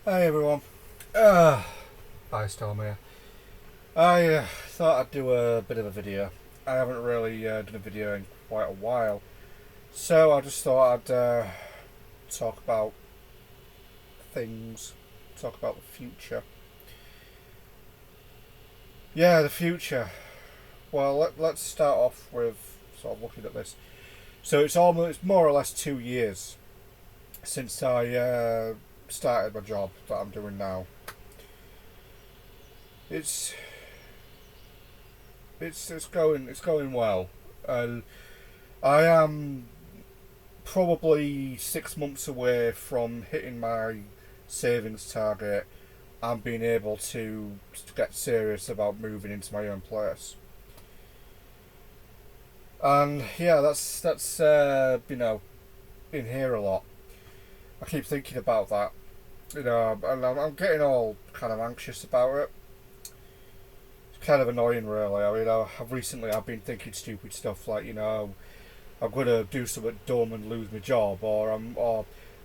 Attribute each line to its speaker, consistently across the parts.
Speaker 1: Hi everyone. Hi Storm here. I thought I'd do a bit of a video. I haven't really done a video in quite a while, so I just thought I'd talk about things, talk about the future. Yeah, the future. Well, let's start off with sort of looking at this. So it's more or less 2 years since I started my job that I'm doing now. It's it's going well. Uh, I am probably 6 months away from hitting my savings target and being able to get serious about moving into my own place. And yeah, that's in here a lot. I keep thinking about that, and I'm getting all kind of anxious about it. It's kind of annoying, really. I've been thinking stupid stuff like, I'm gonna do something dumb and lose my job, or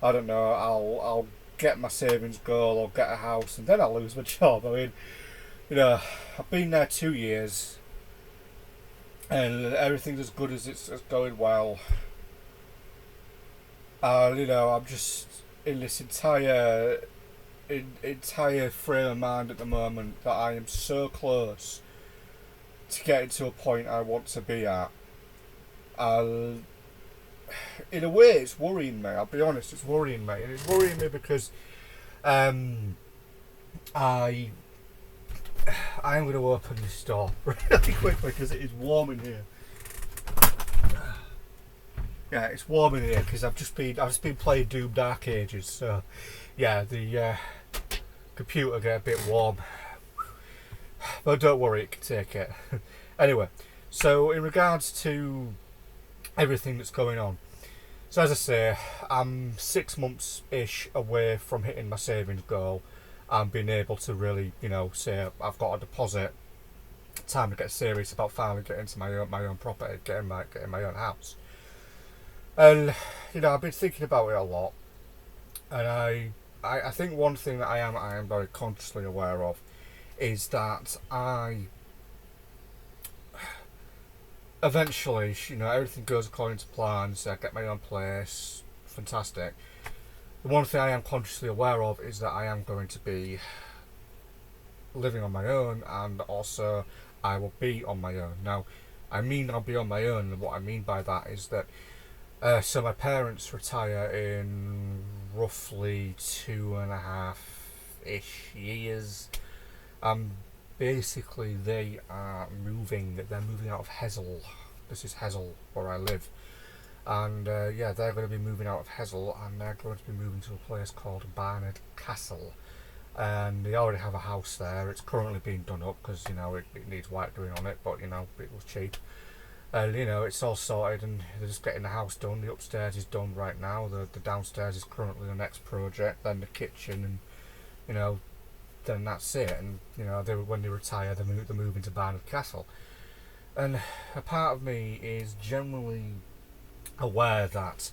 Speaker 1: I don't know, I'll get my savings goal or get a house and then I'll lose my job. You know, I've been there 2 years and everything's as good as it's going well. I'm just in this entire frame of mind at the moment that I am so close to getting to a point I want to be at. Uh, in a way, it's worrying me. I'll be honest, it's worrying me, and it's worrying me because um, I I am going to open this door really quickly because it is warm in here. Yeah, it's warm in here because I've just been playing Doom Dark Ages. So yeah, the computer get a bit warm, but don't worry, it can take it. Anyway, so in regards to everything that's going on. So as I say, I'm 6 months ish away from hitting my savings goal and being able to really, say I've got a deposit. Time to get serious about finally getting into my own property, getting my own house. And I've been thinking about it a lot, and I think one thing that I am very consciously aware of is that I eventually, everything goes according to plans. I get my own place, fantastic. The one thing I am consciously aware of is that I am going to be living on my own, and also I will be on my own. Now, I mean I'll be on my own, and what I mean by that is that so my parents retire in roughly 2.5-ish years. Basically they are moving. They're moving out of Hessel. This is Hessel where I live, and they're going to be moving out of Hessel, and they're going to be moving to a place called Barnard Castle. And they already have a house there. It's currently being done up because it needs white doing on it, but it was cheap. And it's all sorted, and they're just getting the house done. The upstairs is done right now. The downstairs is currently the next project. Then the kitchen, and then that's it. And when they retire, they move into Barnard Castle. And a part of me is generally aware that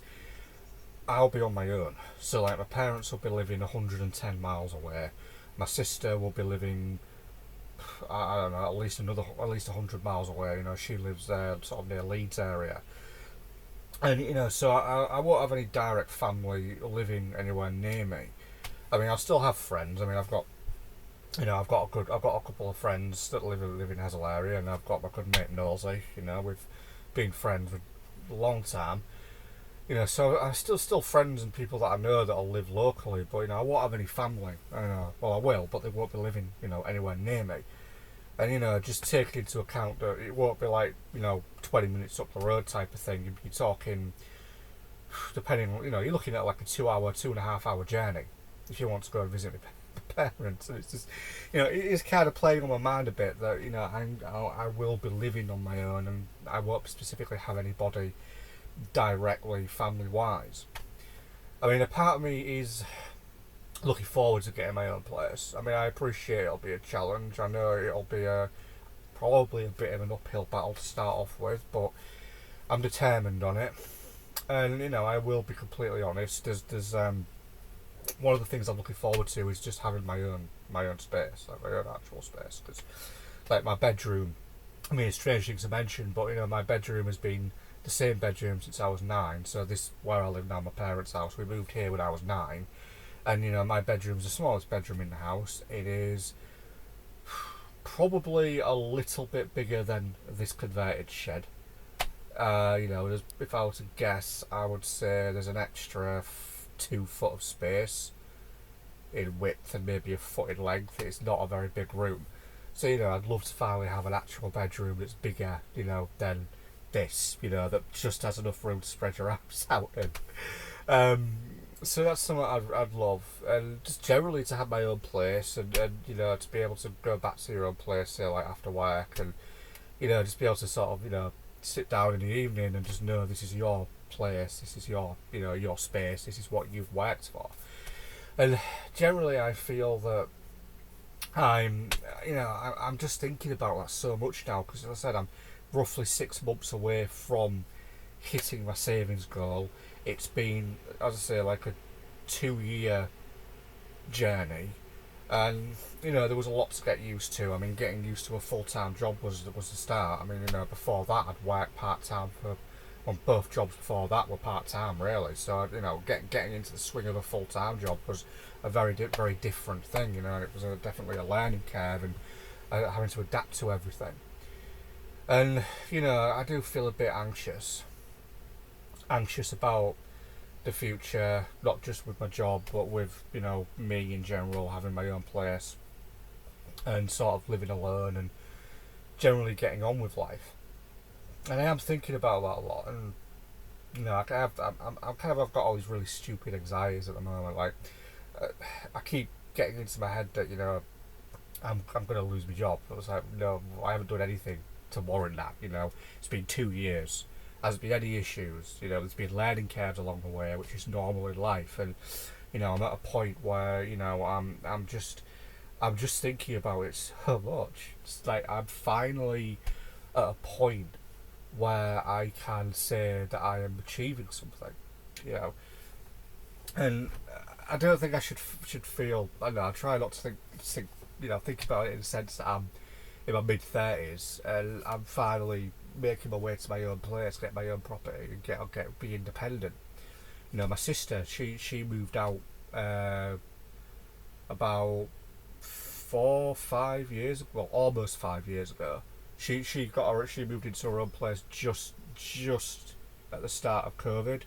Speaker 1: I'll be on my own. So like my parents will be living 110 miles away. My sister will be living, I don't know, at least 100 miles away. She lives there, sort of near Leeds area. And so I won't have any direct family living anywhere near me. I mean, I'll still have friends. I mean, I've got a couple of friends that live in Hessel area, and I've got my good mate Nosey. We've been friends for a long time. So I'm still friends and people that I know that'll live locally, but I won't have any family. Well, I will, but they won't be living anywhere near me. And just take into account that it won't be like 20 minutes up the road type of thing. You're talking, depending on you're looking at like a 2.5 hour journey if you want to go and visit my parents. And it's just it's kind of playing on my mind a bit that I will be living on my own, and I won't specifically have anybody directly family wise. I mean, a part of me is looking forward to getting my own place. I mean, I appreciate it'll be a challenge. I know it'll be probably a bit of an uphill battle to start off with, but I'm determined on it. And I will be completely honest. There's one of the things I'm looking forward to is just having my own space, like my own actual space. Because like my bedroom, I mean, it's strange thing to mention, but my bedroom has been the same bedroom since I was 9. So this where I live now, my parents' house. We moved here when I was 9, and my bedroom's the smallest bedroom in the house. It is probably a little bit bigger than this converted shed. If I were to guess, I would say there's an extra 2 foot of space in width and maybe a foot in length. It's not a very big room. So, I'd love to finally have an actual bedroom that's bigger, than this, that just has enough room to spread your arms out in. So that's something I'd love. And just generally to have my own place and to be able to go back to your own place, say, like after work and, just be able to sort of, sit down in the evening and just know this is your place, this is your, your space, this is what you've worked for. And generally I feel that I'm just thinking about that so much now because, as I said, I'm roughly 6 months away from hitting my savings goal. It's been, as I say, like a 2-year journey, and there was a lot to get used to. I mean, getting used to a full-time job was the start. I mean, before that I'd worked part-time on both jobs before that were part-time really. So getting into the swing of a full-time job was a very different thing. And it was definitely a learning curve and having to adapt to everything. And I do feel a bit anxious about the future, not just with my job but with me in general, having my own place and sort of living alone and generally getting on with life. And I am thinking about that a lot. And I'm kind of I've got all these really stupid anxieties at the moment. Like I keep getting into my head that I'm going to lose my job. It was like, no, I haven't done anything to warrant that. It's been 2 years. Hasn't been any issues. There's been learning curves along the way, which is normal in life. And I'm at a point where I'm just thinking about it so much. It's like I'm finally at a point where I can say that I am achieving something. And I don't think I should feel. I don't know. I try not to think about it in the sense that I'm in my mid-30s and I'm finally making my way to my own place, get my own property, and be independent. My sister, she moved out about 4-5 years, well, almost 5 years ago. She moved into her own place just at the start of COVID.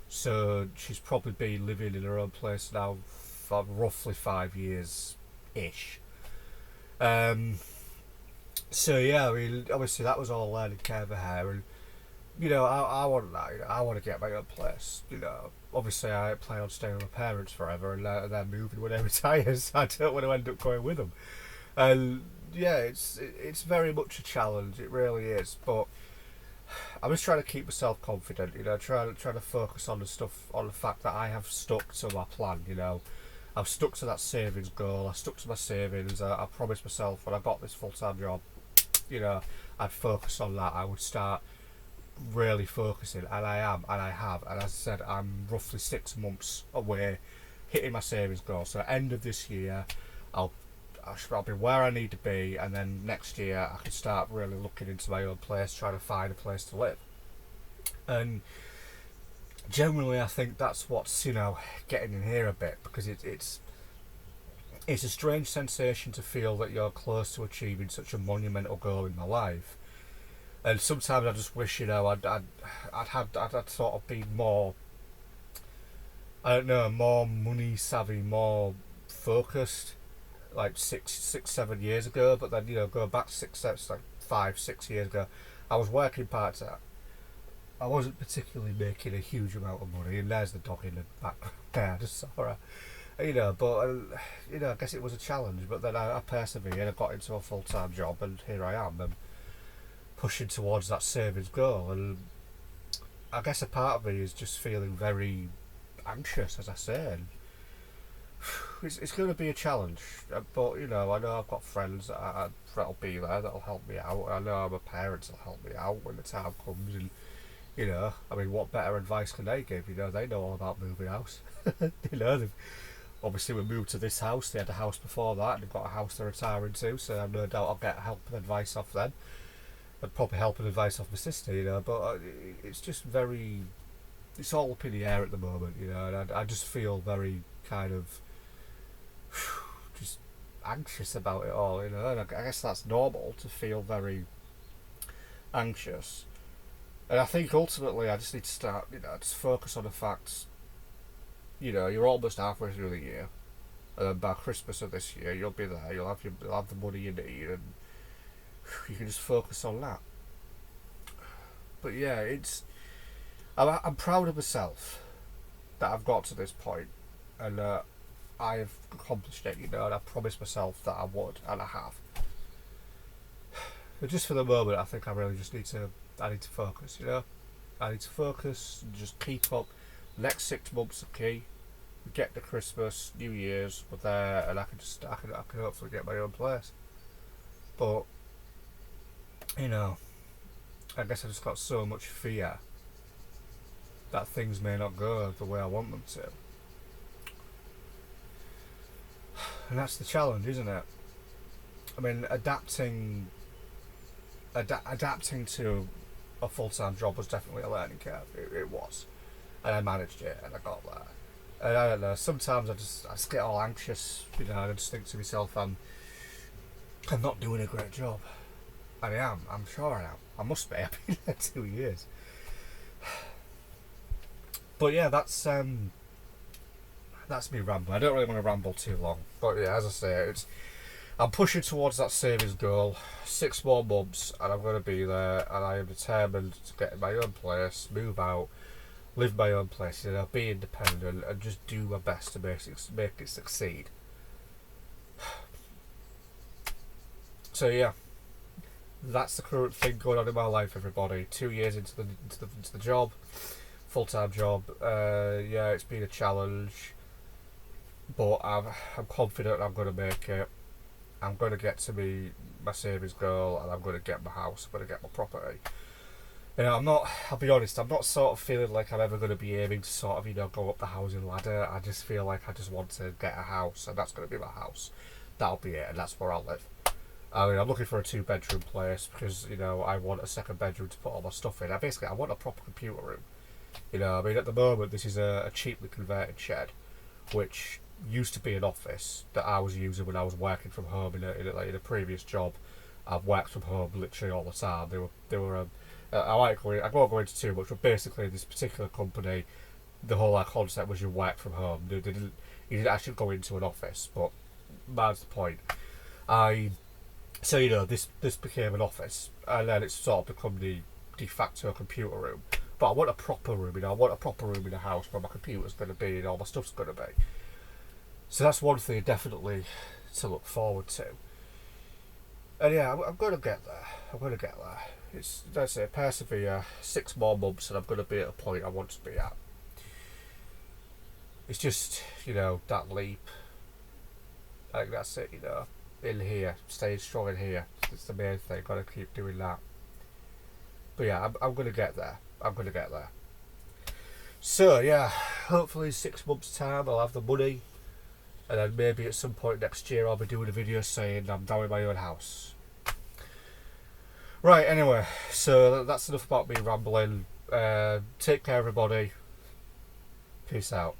Speaker 1: So she's probably been living in her own place now for roughly 5 years ish. So yeah, I mean, obviously that was all a learning curve for her, and I want that. I want to get my own place. Obviously I plan on staying with my parents forever, and they're moving when they retire. So I don't want to end up going with them. And yeah, it's very much a challenge. It really is. But I'm just trying to keep myself confident. Trying to focus on the fact that I have stuck to my plan. I've stuck to that savings goal. I stuck to my savings. I promised myself when I got this full-time job, I'd focus on that. I would start really focusing, and I am, and I have. And as I said, I'm roughly 6 months away hitting my savings goal. So at the end of this year, I'll be where I need to be, and then next year I can start really looking into my own place, trying to find a place to live. And generally, I think that's what's getting in here a bit, because it's a strange sensation to feel that you're close to achieving such a monumental goal in my life. And sometimes I just wish I'd sort of been more, I don't know, more money savvy, more focused, like 7 years ago. But then go back 5-6 years ago, I was working part time. I wasn't particularly making a huge amount of money, and there's the dog in the background there. I just saw her. But I guess it was a challenge. But then I persevered. I got into a full-time job, and here I am. And pushing towards that savings goal, and I guess a part of me is just feeling very anxious, as I say. And it's going to be a challenge, but I know I've got friends that'll be there, that'll help me out. I know my parents will help me out when the time comes, and You know, I mean, what better advice can they give? You know, they know all about moving house. You know, obviously we moved to this house. They had a house before that, and they've got a house they're retiring to. So I've no doubt I'll get help and advice off them. I'd probably help and advice off my sister. You know, but it's just very, it's all up in the air at the moment. You know, and I just feel very kind of just anxious about it all. You know, and I guess that's normal to feel very anxious. And I think ultimately I just need to start, you know, just focus on the facts. You know, you're almost halfway through the year, and then by Christmas of this year, you'll be there. You'll have the money you need, and you can just focus on that. But yeah, I'm proud of myself that I've got to this point, and I've accomplished it. You know, and I promised myself that I would, and I have. But just for the moment, I think I really just need to. I need to focus. You know, I need to focus. And just keep up. Next 6 months are key. We get to Christmas, New Year's, we're there, and I can hopefully get my own place. But you know, I guess I just got so much fear that things may not go the way I want them to, and that's the challenge, isn't it? I mean, adapting to a full-time job was definitely a learning curve. It was, and I managed it, and I got there. And I don't know. Sometimes I just get all anxious, you know. And I just think to myself, I'm not doing a great job. And I am. I'm sure I am. I must be. I've been there 2 years. But yeah, that's me rambling. I don't really want to ramble too long. But yeah, as I say, I'm pushing towards that savings goal. 6 more months, and I'm going to be there. And I am determined to get my own place, move out, live my own place, you know, be independent, and just do my best to make it succeed. So yeah, that's the current thing going on in my life, everybody. 2 years into the job, full-time job. Yeah, it's been a challenge, but I'm confident I'm going to make it. I'm going to get to my savings goal, and I'm going to get my house. I'm going to get my property. You know, I'll be honest, I'm not sort of feeling like I'm ever going to be aiming to sort of, you know, go up the housing ladder. I just feel like I just want to get a house, and that's going to be my house. That'll be it, and that's where I'll live. I mean, I'm looking for a 2-bedroom place because, you know, I want a second bedroom to put all my stuff in. I want a proper computer room. You know, I mean, at the moment, this is a cheaply converted shed, which used to be an office that I was using when I was working from home in a previous job. I've worked from home literally all the time. They were I won't go into too much, but basically this particular company, the whole concept was you work from home. You didn't actually go into an office, but that's the point. So you know, this became an office, and then it's sort of become the de facto computer room. But I want a proper room, you know. I want a proper room in the house where my computer's going to be and all my stuff's going to be. So that's one thing definitely to look forward to. And yeah, I'm going to get there. It's, let's say, persevere. 6 more months, and I'm going to be at a point I want to be at. It's just, you know, that leap. I think that's it, you know. In here, staying strong in here. It's the main thing. Got to keep doing that. But yeah, I'm going to get there. So yeah, hopefully in 6 months' time I'll have the money, and then maybe at some point next year I'll be doing a video saying I'm down in my own house. Right, anyway, so that's enough about me rambling. Take care, everybody. Peace out.